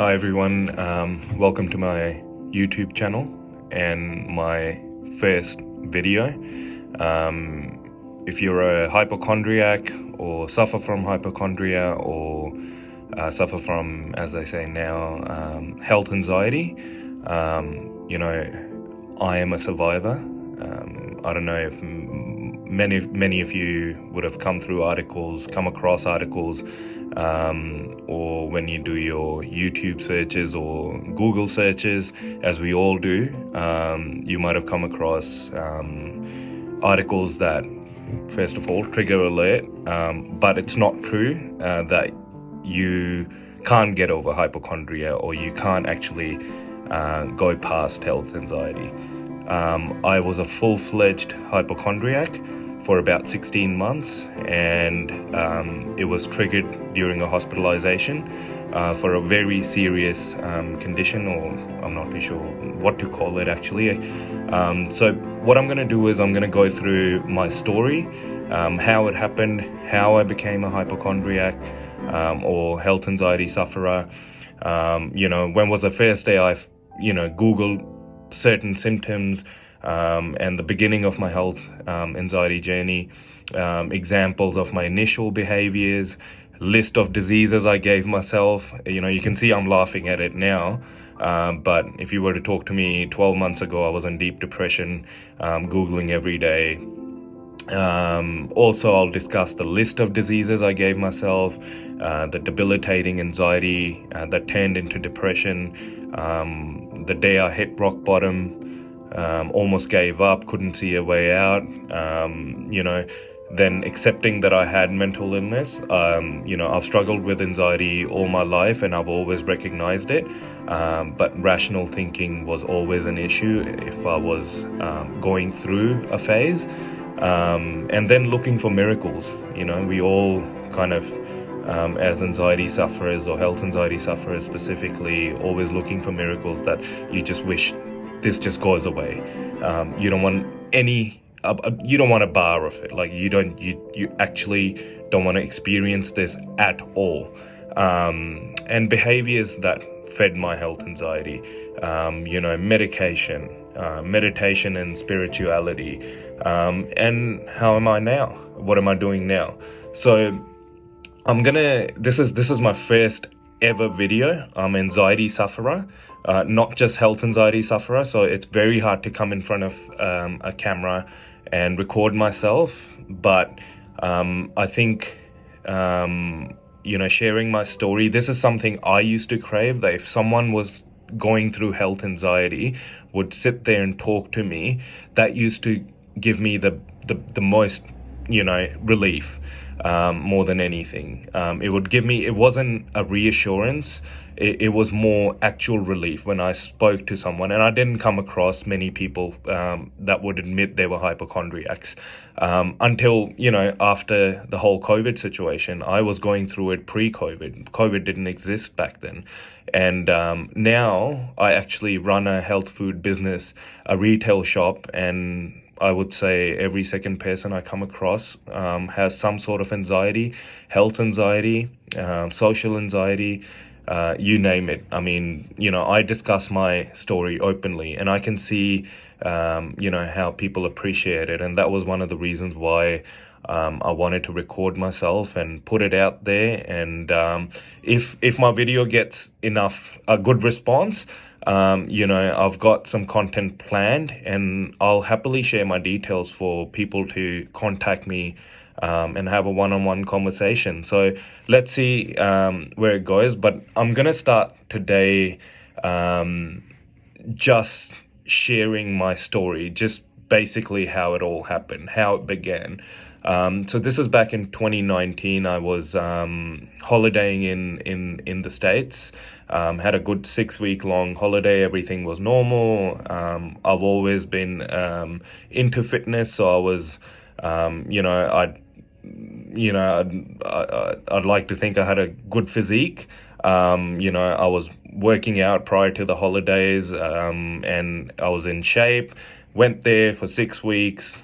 Hi everyone, welcome to my YouTube channel and my first video. If you're a hypochondriac or suffer from hypochondria or suffer from, as they say now, health anxiety, I am a survivor. I don't know if many of you would have come across articles, or when you do your YouTube searches or Google searches, as we all do, you might have come across articles that, first of all, trigger alert, but it's not true that you can't get over hypochondria or you can't actually go past health anxiety. I was a full-fledged hypochondriac for about 16 months, and it was triggered during a hospitalization for a very serious condition, or I'm not too sure what to call it actually. So what I'm going to do is I'm going to go through my story, how it happened, how I became a hypochondriac or health anxiety sufferer. When was the first day I Googled certain symptoms, and the beginning of my health anxiety journey, examples of my initial behaviors, list of diseases I gave myself. You can see I'm laughing at it now, but if you were to talk to me 12 months ago, I was in deep depression, Googling every day. Also, I'll discuss the list of diseases I gave myself, the debilitating anxiety that turned into depression, the day I hit rock bottom, almost gave up, couldn't see a way out, then accepting that I had mental illness. I've struggled with anxiety all my life and I've always recognized it, but rational thinking was always an issue if I was going through a phase. And then looking for miracles. We all kind of, as anxiety sufferers or health anxiety sufferers specifically, always looking for miracles that you just wish this just goes away. You don't want you don't want a bar of it. Like you actually don't want to experience this at all. And behaviors that fed my health anxiety, meditation and spirituality. And how am I now? What am I doing now? So this is my first ever video. I'm an anxiety sufferer, not just health anxiety sufferer. So it's very hard to come in front of a camera and record myself. But I think, sharing my story, this is something I used to crave, that if someone was going through health anxiety would sit there and talk to me, that used to give me the most relief, more than anything. It wasn't a reassurance, it was more actual relief when I spoke to someone. And I didn't come across many people that would admit they were hypochondriacs until after the whole COVID situation. I was going through it COVID didn't exist back then. And now I actually run a health food business, a retail shop, and I would say every second person I come across has some sort of anxiety, health anxiety, social anxiety, you name it. I mean, I discuss my story openly, and I can see, how people appreciate it. And that was one of the reasons why I wanted to record myself and put it out there. And if my video gets a good response, I've got some content planned, and I'll happily share my details for people to contact me and have a one-on-one conversation. So let's see where it goes. But I'm gonna start today just sharing my story, just basically how it all happened, how it began. So this is back in 2019. I was holidaying in the States. Had a good 6-week long holiday. Everything was normal. I've always been into fitness, so I was, I'd like to think I had a good physique. I was working out prior to the holidays, and I was in shape. Went there for 6 weeks,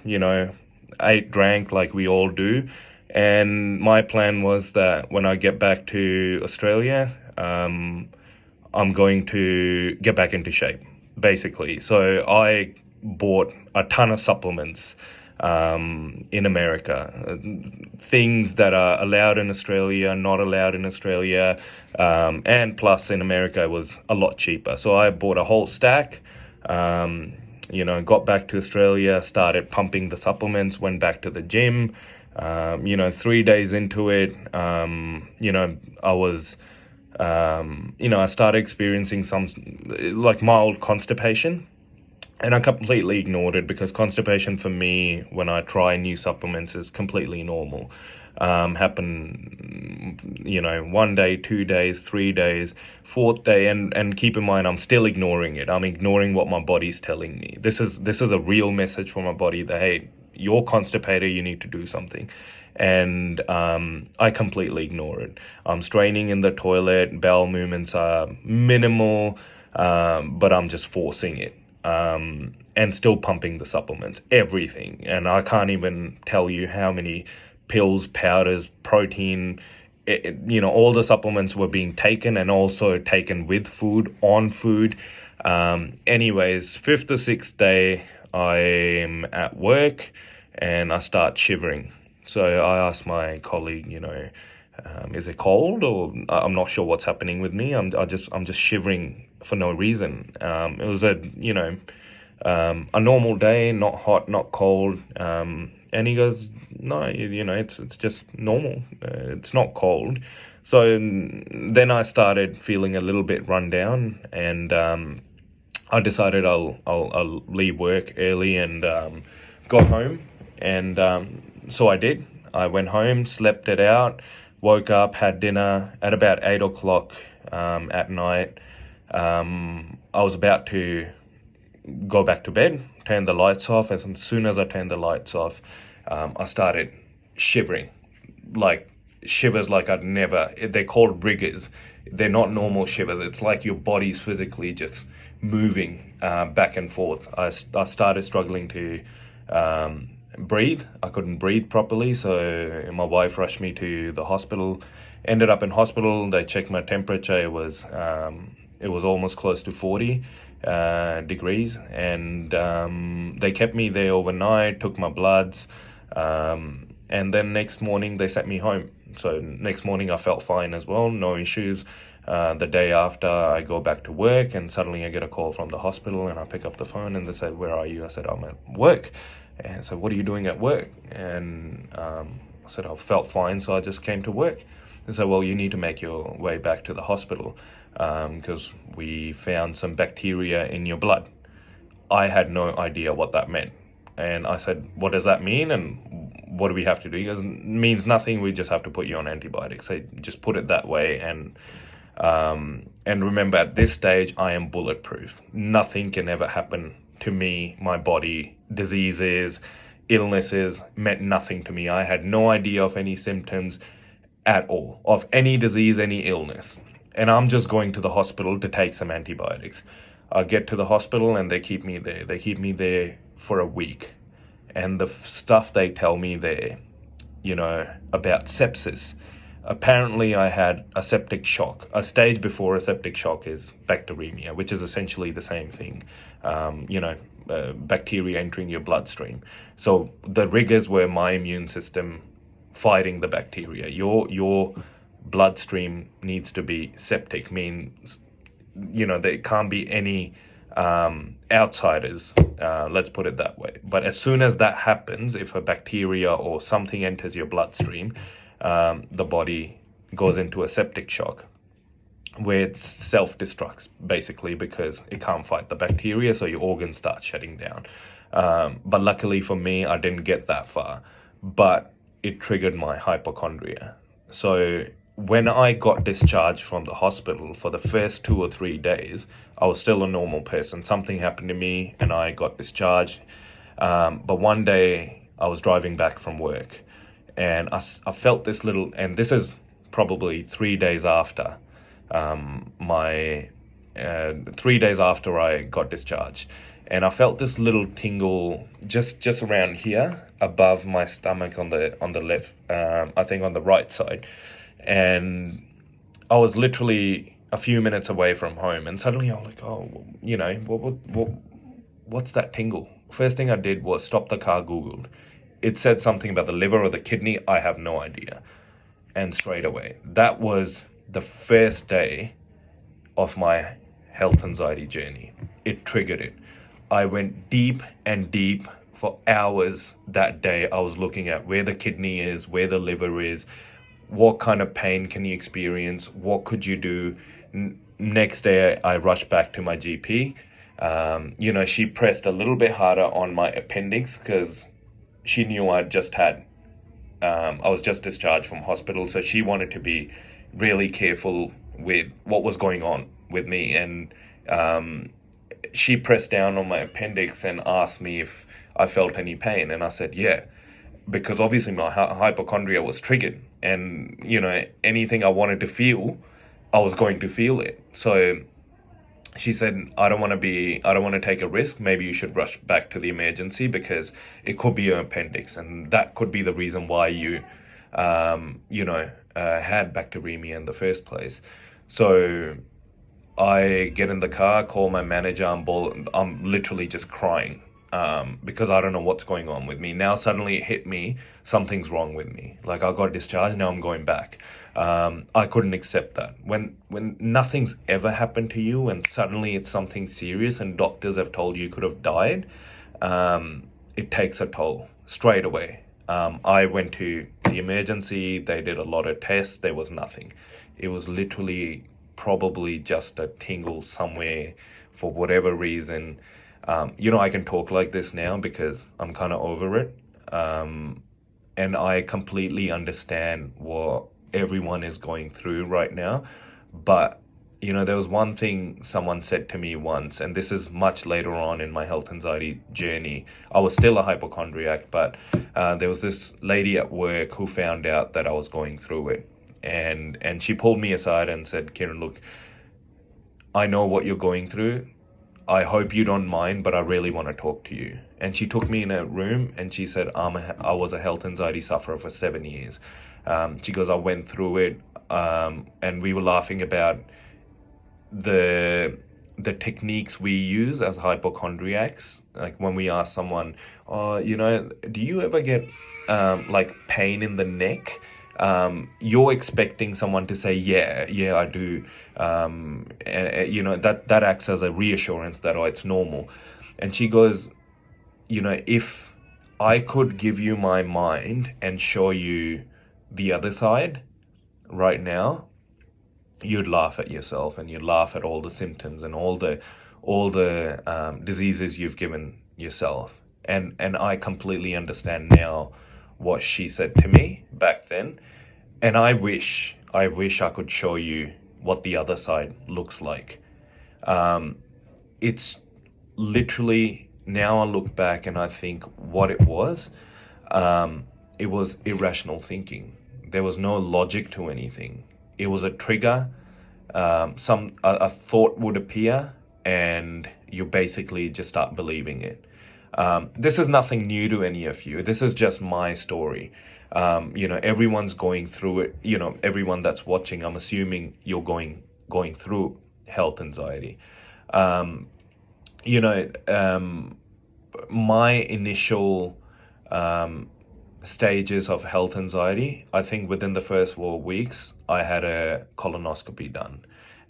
ate, drank like we all do. And my plan was that when I get back to Australia, I'm going to get back into shape, basically. So I bought a ton of supplements in America, things that are allowed in Australia, not allowed in Australia, and plus in America it was a lot cheaper. So I bought a whole stack. Got back to Australia, started pumping the supplements, went back to the gym. 3 days into it, I was, I started experiencing some like mild constipation. And I completely ignored it because constipation for me, when I try new supplements, is completely normal. Happen, 1 day, 2 days, 3 days, fourth day, and keep in mind, I'm still ignoring it. I'm ignoring what my body's telling me. This is a real message from my body that, hey, you're constipated, you need to do something. And I completely ignore it. I'm straining in the toilet, bowel movements are minimal, but I'm just forcing it. And still pumping the supplements, everything. And I can't even tell you how many pills, powders, protein, all the supplements were being taken and also taken with food, on food. Anyways, fifth or sixth day, I'm at work and I start shivering. So I asked my colleague, is it cold, or I'm not sure what's happening with me. I'm just shivering for no reason. It was a normal day, not hot, not cold. And he goes, no, it's just normal. It's not cold. So then I started feeling a little bit run down, and I decided I'll leave work early and go home. And so I did. I went home, slept it out, woke up, had dinner at about 8 o'clock at night. I was about to go back to bed, turn the lights off. As soon as I turned the lights off, I started shivering, like shivers like I'd never. They're called riggers. They're not normal shivers. It's like your body's physically just moving back and forth. I started struggling to breathe. I couldn't breathe properly, so my wife rushed me to the hospital. Ended up in hospital. They checked my temperature. It was almost close to 40 degrees, and they kept me there overnight, took my bloods, and then next morning they sent me home. So next morning I felt fine as well, no issues. The day after, I go back to work, and suddenly I get a call from the hospital, and I pick up the phone and they said, where are you? I said, I'm at work. And so, what are you doing at work? And I said, I felt fine, so I just came to work. They said, well, you need to make your way back to the hospital because we found some bacteria in your blood. I had no idea what that meant. And I said, what does that mean? And what do we have to do? He goes, it means nothing. We just have to put you on antibiotics. So just put it that way. And remember, at this stage, I am bulletproof. Nothing can ever happen to me, my body. Diseases, illnesses meant nothing to me. I had no idea of any symptoms at all, of any disease, any illness. And I'm just going to the hospital to take some antibiotics. I get to the hospital and they keep me there. They keep me there for a week. And the stuff they tell me there, about sepsis. Apparently I had a septic shock. A stage before a septic shock is bacteremia, which is essentially the same thing. Bacteria entering your bloodstream. So the riggers were my immune system fighting the bacteria. Your bloodstream needs to be septic, means there can't be any outsiders, let's put it that way. But as soon as that happens, if a bacteria or something enters your bloodstream, the body goes into a septic shock where it self-destructs, basically, because it can't fight the bacteria, so your organs start shutting down. But luckily for me, I didn't get that far, but it triggered my hypochondria. So when I got discharged from the hospital, for the first 2 or 3 days, I was still a normal person. Something happened to me and I got discharged. But one day I was driving back from work and I felt this little, and this is probably 3 days after 3 days after I got discharged. And I felt this little tingle just around here above my stomach on the left, I think on the right side. And I was a few minutes away from home, and suddenly I'm like, oh, what's that tingle? First thing I did was stop the car, Googled. It said something about the liver or the kidney. I have no idea. And straight away, that was the first day of my health anxiety journey. It triggered it. I went deep and deep for hours that day. I was looking at where the kidney is, where the liver is, what kind of pain can you experience, what could you do. Next day, I rushed back to my GP. She pressed a little bit harder on my appendix because she knew I was just discharged from hospital, so she wanted to be really careful with what was going on with me. And she pressed down on my appendix and asked me if I felt any pain, and I said yeah, because obviously my hypochondria was triggered, and anything I wanted to feel, I was going to feel it. So she said, I don't want to take a risk. Maybe you should rush back to the emergency because it could be your appendix, and that could be the reason why you had bacteremia in the first place. So I get in the car, call my manager. I'm literally just crying because I don't know what's going on with me. Now suddenly it hit me, something's wrong with me. Like, I got discharged, now I'm going back. I couldn't accept that. When nothing's ever happened to you and suddenly it's something serious and doctors have told you could have died, it takes a toll straight away. I went to the emergency, they did a lot of tests, there was nothing. It was literally probably just a tingle somewhere for whatever reason. I can talk like this now because I'm kind of over it. And I completely understand what everyone is going through right now. But, there was one thing someone said to me once, and this is much later on in my health anxiety journey. I was still a hypochondriac, but there was this lady at work who found out that I was going through it. And she pulled me aside and said, Kieran, look, I know what you're going through. I hope you don't mind, but I really want to talk to you. And she took me in a room and she said, I was a health anxiety sufferer for 7 years. She goes, I went through it, and we were laughing about the techniques we use as hypochondriacs. Like when we ask someone, do you ever get like pain in the neck? You're expecting someone to say, yeah, I do. That acts as a reassurance that, it's normal. And she goes, if I could give you my mind and show you the other side right now, you'd laugh at yourself and you'd laugh at all the symptoms and all the diseases you've given yourself. And I completely understand now what she said to me back then. And I wish I could show you what the other side looks like. It's literally, now I look back and I think what it was irrational thinking. There was no logic to anything. It was a trigger. A thought would appear and you basically just start believing it. This is nothing new to any of you. This is just my story. Everyone's going through it. Everyone that's watching, I'm assuming you're going through health anxiety. My initial stages of health anxiety, I think within the first 4 weeks, I had a colonoscopy done.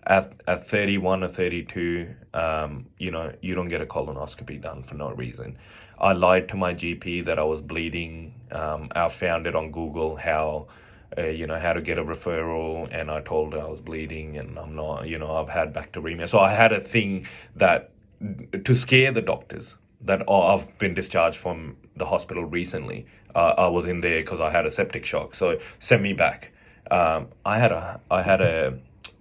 At 31 or 32, you don't get a colonoscopy done for no reason. I lied to my GP that I was bleeding. I found it on Google how to get a referral, and I told her I was bleeding and I'm not, I've had bacteremia. So I had a thing that to scare the doctors that, I've been discharged from the hospital recently. I was in there because I had a septic shock. So send me back. I had a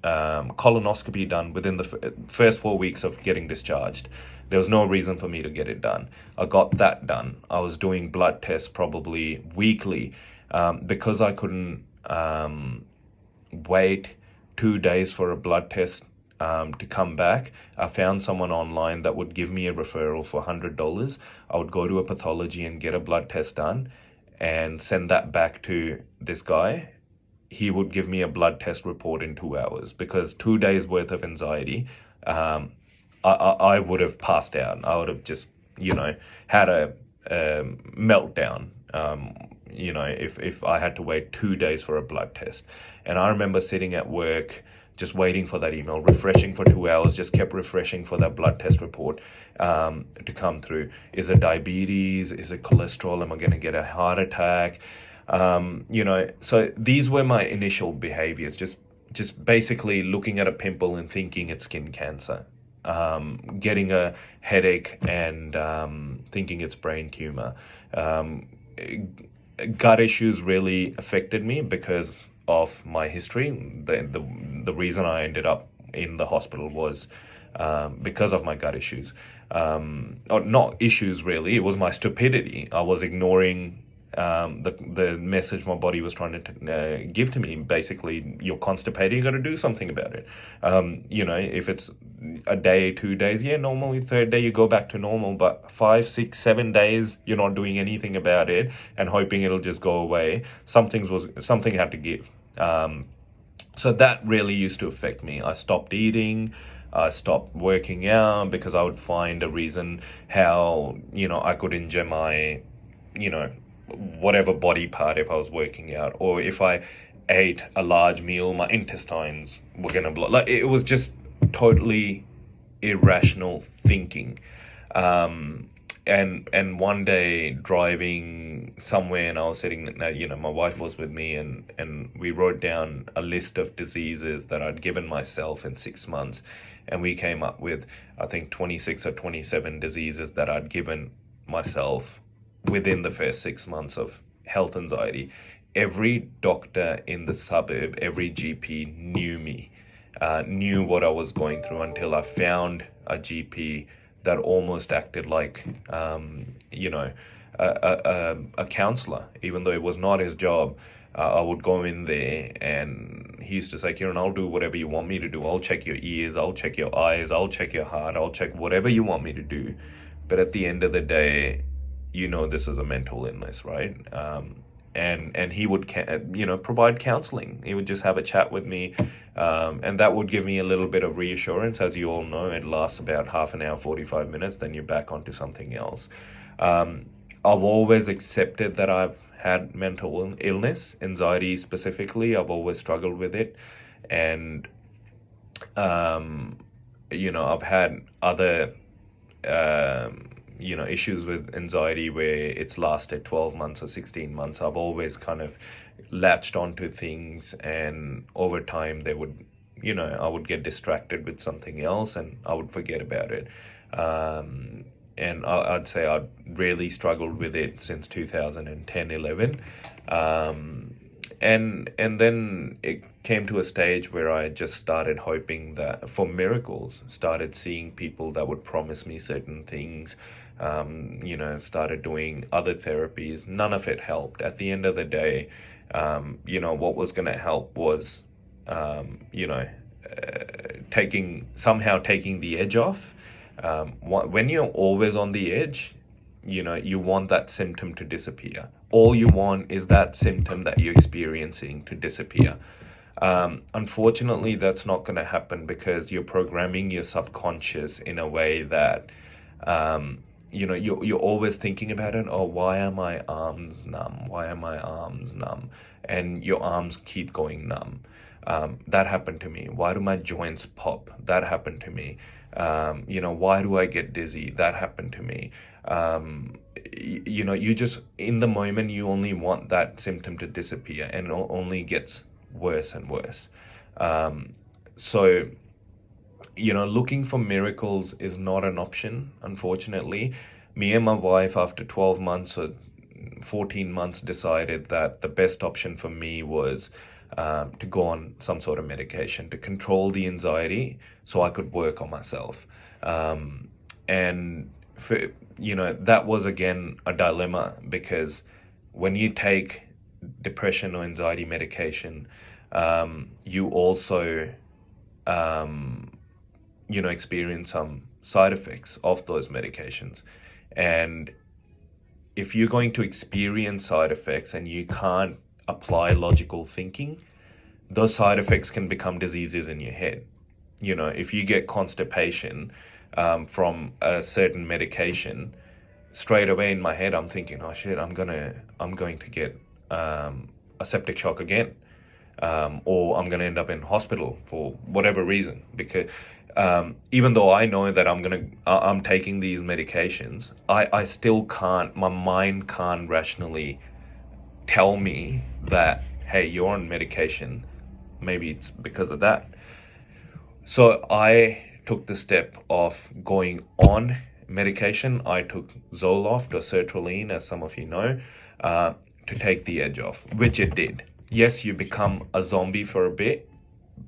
colonoscopy done within the first 4 weeks of getting discharged. There was no reason for me to get it done. I got that done. I was doing blood tests probably weekly because I couldn't wait 2 days for a blood test to come back. I found someone online that would give me a referral for $100. I would go to a pathology and get a blood test done and send that back to this guy. he would give me a blood test report in 2 hours, because 2 days worth of anxiety, I would have passed out. I would have just, had a meltdown, if I had to wait 2 days for a blood test. And I remember sitting at work, just waiting for that email, refreshing for 2 hours, just kept refreshing for that blood test report to come through. Is it diabetes? Is it cholesterol? Am I going to get a heart attack? So these were my initial behaviors, just basically looking at a pimple and thinking it's skin cancer, getting a headache and thinking it's brain tumor. Gut issues really affected me because of my history. The reason I ended up in the hospital was because of my gut issues. Or not issues really, it was my stupidity. I was ignoring the message my body was trying to give to me. Basically, you're constipated, you got to do something about it. If it's a day, 2 days, yeah, normally third day you go back to normal, but 5, 6, 7 days you're not doing anything about it and hoping it'll just go away. Something had to give. So that really used to affect me. I stopped eating. I stopped working out because I would find a reason how, I could injure my, whatever body part if I was working out. Or if I ate a large meal, my intestines were going to blow. Like, it was just totally irrational thinking. And one day driving somewhere, and I was sitting, my wife was with me, and we wrote down a list of diseases that I'd given myself in 6 months. And we came up with, I think, 26 or 27 diseases that I'd given myself within the first 6 months of health anxiety. Every doctor in the suburb, every GP knew me, knew what I was going through, until I found a GP that almost acted like, a counselor, even though it was not his job. I would go in there and he used to say, Kieran, I'll do whatever you want me to do. I'll check your ears, I'll check your eyes, I'll check your heart, I'll check whatever you want me to do. But at the end of the day, this is a mental illness, right? And he would, provide counseling. He would just have a chat with me, and that would give me a little bit of reassurance. As you all know, it lasts about half an hour, 45 minutes, then you're back onto something else. I've always accepted that I've had mental illness, anxiety specifically. I've always struggled with it. And, I've had other, issues with anxiety where it's lasted 12 months or 16 months. I've always kind of latched onto things, and over time they would, I would get distracted with something else and I would forget about it. And I'd say I've really struggled with it since 2010, 11. And then it came to a stage where I just started hoping that for miracles, started seeing people that would promise me certain things, started doing other therapies. None of it helped. At the end of the day, what was going to help was, taking the edge off. When you're always on the edge, you want that symptom to disappear. All you want is that symptom that you're experiencing to disappear. Unfortunately, that's not going to happen because you're programming your subconscious in a way that, you're always thinking about it. Oh, why are my arms numb? Why are my arms numb? And your arms keep going numb. That happened to me. Why do my joints pop? That happened to me. Why do I get dizzy? That happened to me. You just, in the moment, you only want that symptom to disappear, and it only gets worse and worse. So, looking for miracles is not an option, unfortunately. Me and my wife, after 12 months or 14 months, decided that the best option for me was to go on some sort of medication to control the anxiety so I could work on myself. And that was again a dilemma, because when you take depression or anxiety medication, you also, experience some side effects of those medications. And if you're going to experience side effects and you can't apply logical thinking, those side effects can become diseases in your head. You know, if you get constipation from a certain medication, straight away in my head I'm thinking, oh shit, I'm going to get a septic shock again, or I'm gonna end up in hospital for whatever reason. Because even though I know that I'm taking these medications, I still can't. My mind can't rationally tell me that, hey, you're on medication. Maybe it's because of that. So I took the step of going on medication. I took Zoloft or sertraline, as some of you know, to take the edge off, which it did. Yes, you become a zombie for a bit,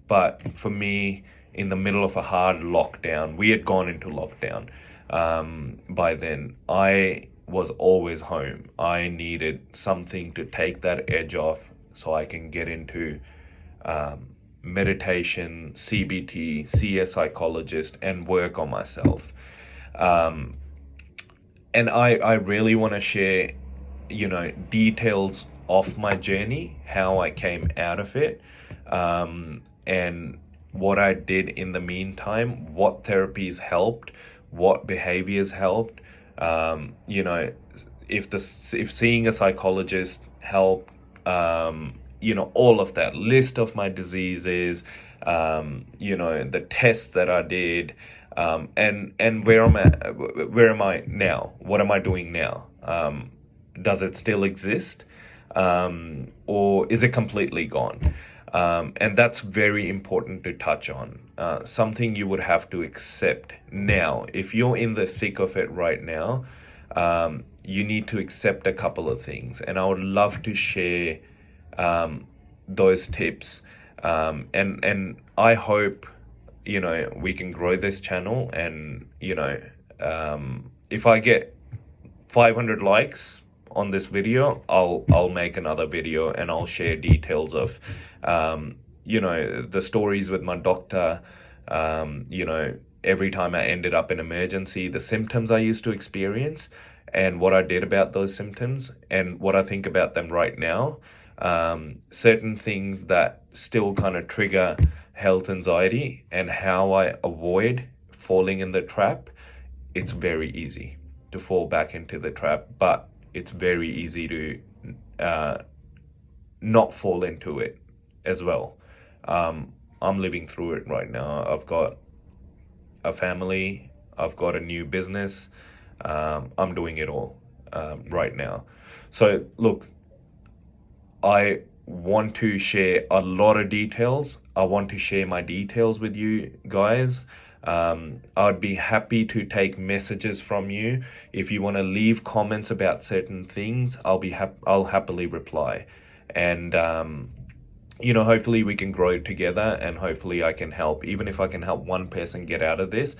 but for me, in the middle of a hard lockdown, we had gone into lockdown by then. I was always home. I needed something to take that edge off so I can get into meditation, CBT, see a psychologist, and work on myself. And I really want to share, you know, details of my journey, how I came out of it, and what I did in the meantime, what therapies helped, what behaviors helped. You know, if seeing a psychologist helped, you know, all of that list of my diseases, you know, the tests that I did, and where am I now? What am I doing now? Does it still exist? Or is it completely gone? And that's very important to touch on. Something you would have to accept now. If you're in the thick of it right now, you need to accept a couple of things. And I would love to share those tips. And I hope, you know, we can grow this channel. And, you know, if I get 500 likes on this video, I'll make another video and I'll share details of you know, the stories with my doctor, you know, every time I ended up in emergency, the symptoms I used to experience and what I did about those symptoms and what I think about them right now. Certain things that still kind of trigger health anxiety and how I avoid falling in the trap. It's very easy to fall back into the trap, but it's very easy to not fall into it as well. I'm living through it right now. I've got a family, I've got a new business, I'm doing it all right now. So look, I want to share a lot of details. I want to share my details with you guys. I'd be happy to take messages from you. If you want to leave comments about certain things, I'll happily reply. And you know, hopefully we can grow together, and hopefully I can help. Even if I can help one person get out of this,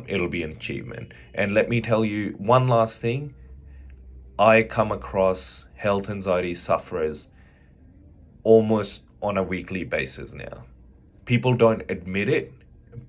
it'll be an achievement. And let me tell you one last thing. I come across health anxiety sufferers almost on a weekly basis now. People don't admit it,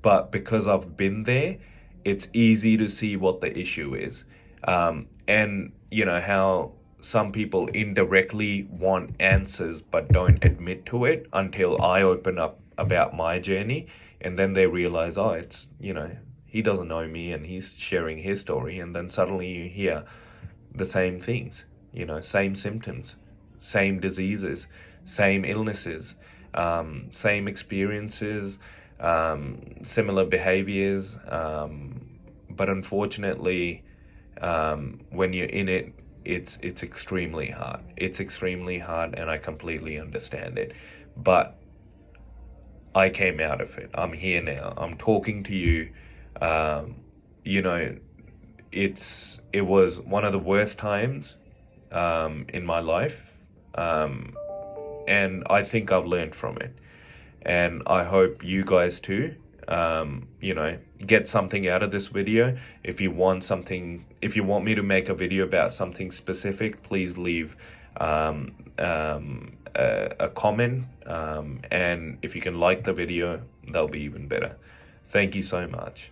but because I've been there, it's easy to see what the issue is. And you know how some people indirectly want answers but don't admit to it until I open up about my journey, and then they realize, oh, it's, you know, he doesn't know me and he's sharing his story, and then suddenly you hear the same things, you know, same symptoms, same diseases, same illnesses, same experiences, similar behaviors, but unfortunately, when you're in it, it's extremely hard. It's extremely hard, and I completely understand it. But I came out of it. I'm here now. I'm talking to you. You know, it was one of the worst times in my life, and I think I've learned from it. And I hope you guys too, you know, get something out of this video. If you want me to make a video about something specific, please leave a comment, and if you can like the video, that'll be even better. Thank you so much.